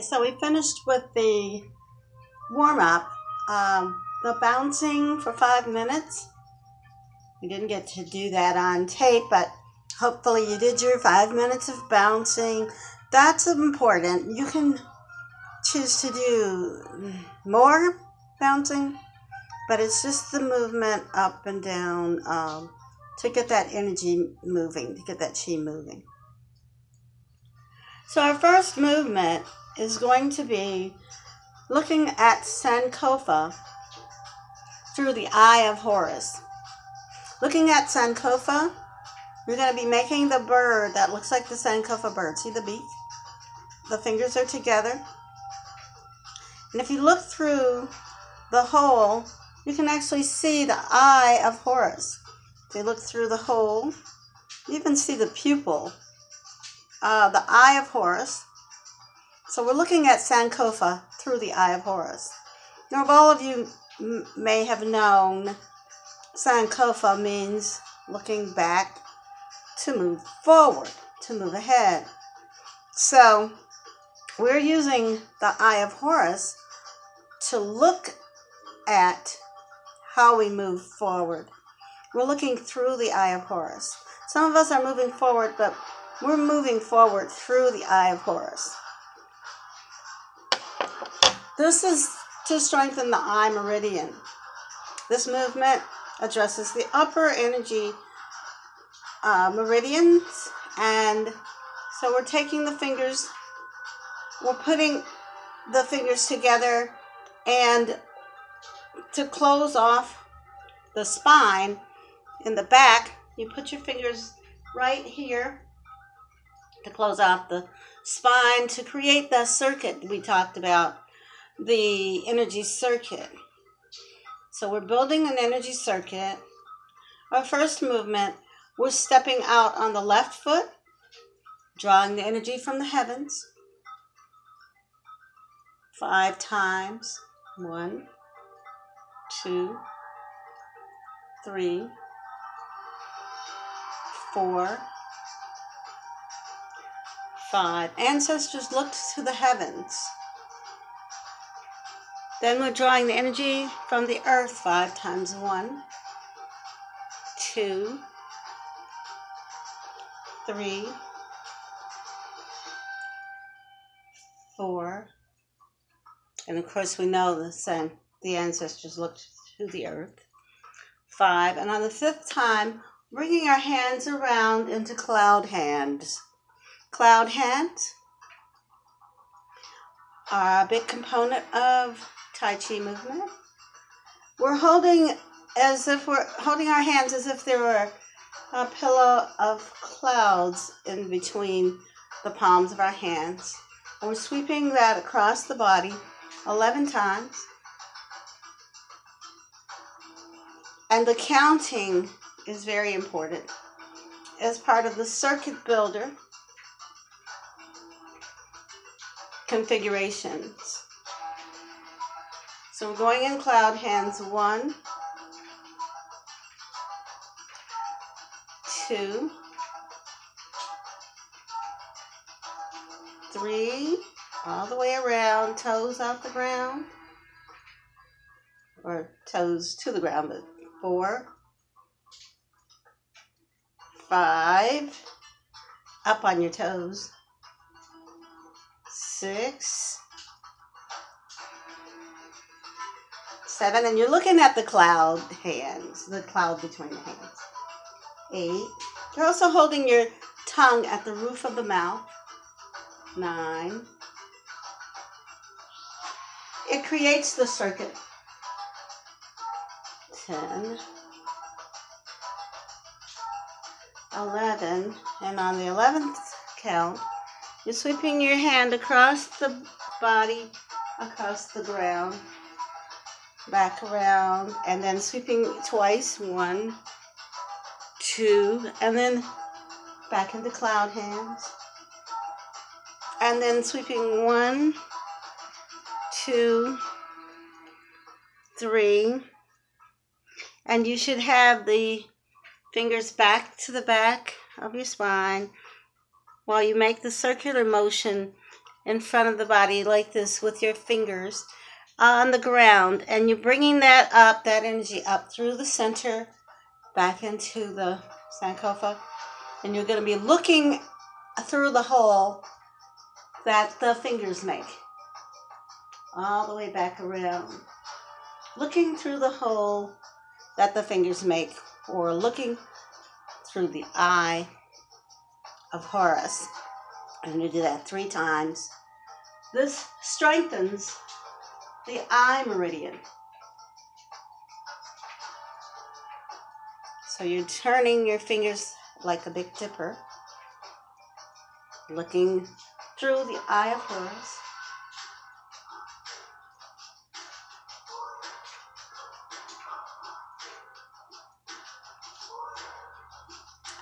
So we finished with the warm-up, the bouncing for 5 minutes. We didn't get to do that on tape, but hopefully you did your 5 minutes of bouncing. That's important. You can choose to do more bouncing, but it's just the movement up and down to get that energy moving, to get that chi moving. So our first movement is going to be looking at Sankofa through the Eye of Horus. Looking at Sankofa, you're going to be making the bird that looks like the Sankofa bird. See the beak? The fingers are together. And if you look through the hole, you can actually see the Eye of Horus. If you look through the hole, you even see the pupil, the Eye of Horus. So we're looking at Sankofa through the Eye of Horus. Now, if all of you may have known, Sankofa means looking back to move forward, to move ahead. So we're using the Eye of Horus to look at how we move forward. We're looking through the Eye of Horus. Some of us are moving forward, but we're moving forward through the Eye of Horus. This is to strengthen the eye meridian. This movement addresses the upper energy meridians, and so we're taking the fingers, we're putting the fingers together, and to close off the spine in the back, you put your fingers right here to close off the spine to create the circuit we talked about, the energy circuit. So we're building an energy circuit. Our first movement, we're stepping out on the left foot, drawing the energy from the heavens 5 times. 1, 2, 3, 4, 5. Ancestors looked to the heavens. Then we're drawing the energy from the earth 5 times. 1, 2, 3, 4. And of course we know the same. The ancestors looked to the earth. 5. And on the 5th time, bringing our hands around into cloud hands. Cloud hands are a big component of Tai Chi movement. We're holding our hands as if there were a pillow of clouds in between the palms of our hands. And we're sweeping that across the body 11 times. And the counting is very important as part of the circuit builder configurations. So we're going in cloud hands. 1, 2, 3, all the way around, toes off the ground, or toes to the ground, but 4, 5, up on your toes, 6, 7, and you're looking at the cloud hands, the cloud between the hands. 8, you're also holding your tongue at the roof of the mouth. 9, it creates the circuit. 10, 11, and on the 11th count, you're sweeping your hand across the body, across the ground, back around, and then sweeping twice. 1, 2, and then back into cloud hands. And then sweeping 1, 2, 3. And you should have the fingers back to the back of your spine while you make the circular motion in front of the body like this with your fingers on the ground, and you're bringing that up, that energy up through the center, back into the Sankofa, and you're going to be looking through the hole that the fingers make, all the way back around, looking through the hole that the fingers make, or looking through the Eye of Horus. I'm going to do that 3 times. This strengthens the eye meridian. So you're turning your fingers like a Big Dipper, looking through the Eye of Horus.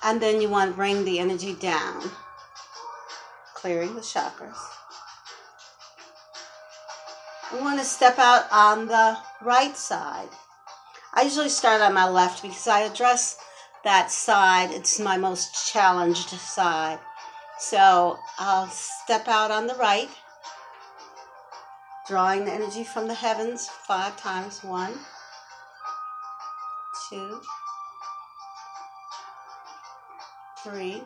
And then you want to bring the energy down, clearing the chakras. You want to step out on the right side. I usually start on my left because I address that side. It's my most challenged side. So I'll step out on the right, drawing the energy from the heavens 5 times. 1, 2, 3,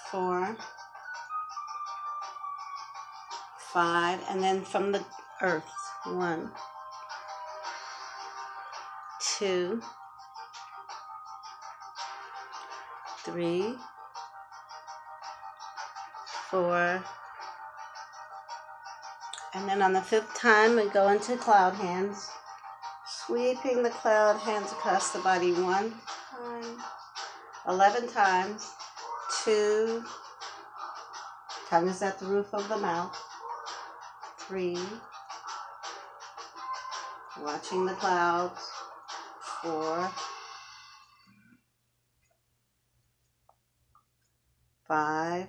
4, 5, and then from the earth. 1, 2, 3, 4, and then on the 5th time we go into cloud hands, sweeping the cloud hands across the body 1 time, 11 times, 2, tongue is at the roof of the mouth, 3, watching the clouds, 4, 5,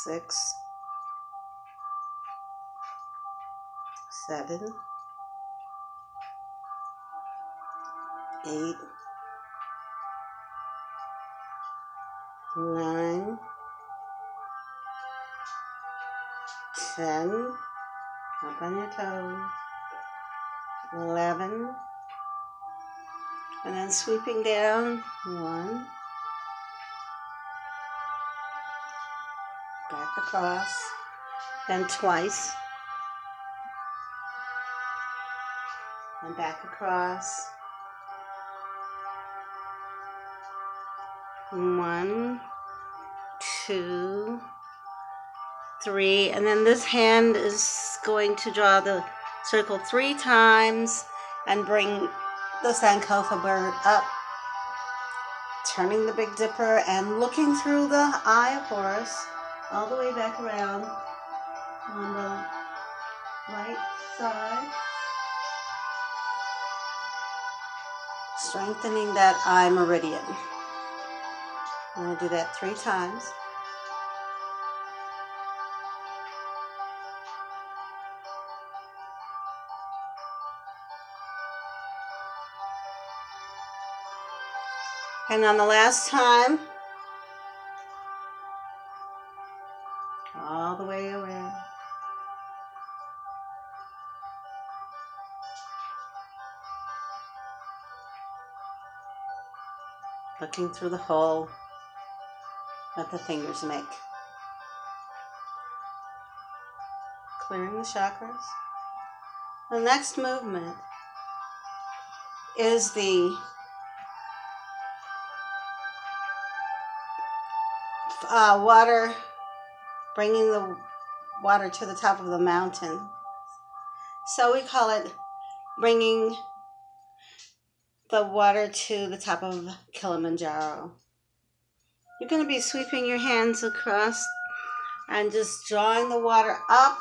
6, 7, 8, 9, 10, up on your toes, 11, and then sweeping down, 1, back across, then twice, and back across, 1, 2, 3, and then this hand is going to draw the circle 3 times and bring the Sankofa bird up, turning the Big Dipper and looking through the Eye of Horus all the way back around on the right side, strengthening that eye meridian. I'm going to do that 3 times. And on the last time, all the way around. Looking through the hole that the fingers make. Clearing the chakras. The next movement is the water, bringing the water to the top of the mountain. So we call it bringing the water to the top of Kilimanjaro. You're going to be sweeping your hands across and just drawing the water up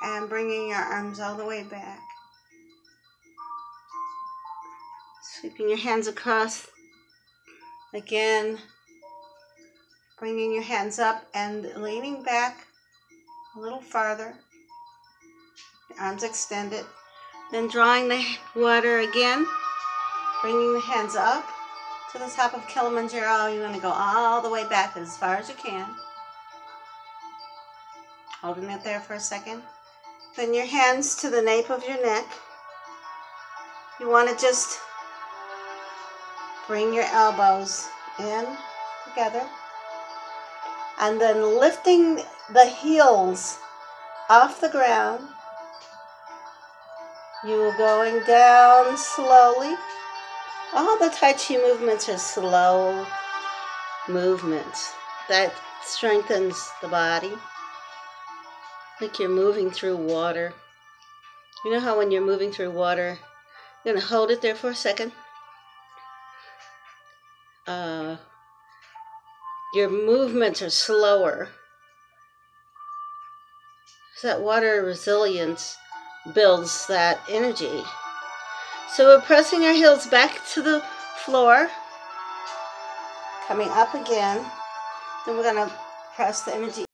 and bringing your arms all the way back. Sweeping your hands across again, bringing your hands up and leaning back a little farther, your arms extended, then drawing the water again, bringing the hands up to the top of Kilimanjaro. You're going to go all the way back as far as you can. Holding it there for a second. Then your hands to the nape of your neck. You want to just bring your elbows in together. And then lifting the heels off the ground. You're going down slowly. All the Tai Chi movements are slow movements. That strengthens the body. Like you're moving through water. You know how when you're moving through water, you're going to hold it there for a second. Your movements are slower. So that water resilience builds that energy. So we're pressing our heels back to the floor. Coming up again. Then we're going to press the energy